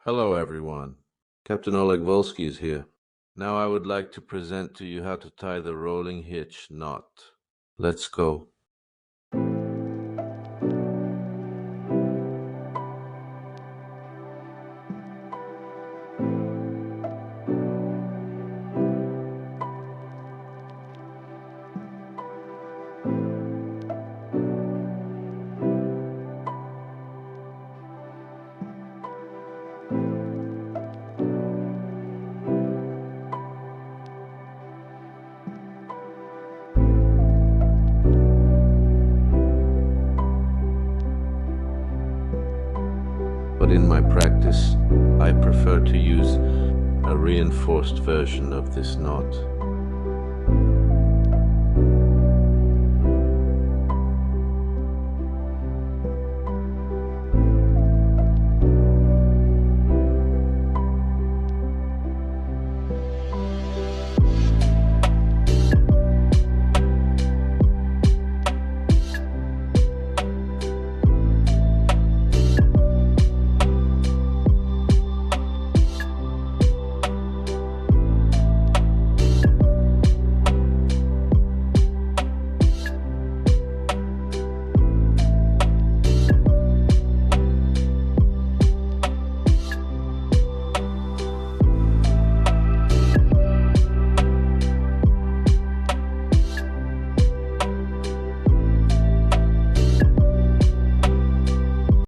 Hello everyone, Captain Oleg Volsky is here. Now I would like to present to you how to tie the rolling hitch knot. Let's go. But in my practice, I prefer to use a reinforced version of this knot.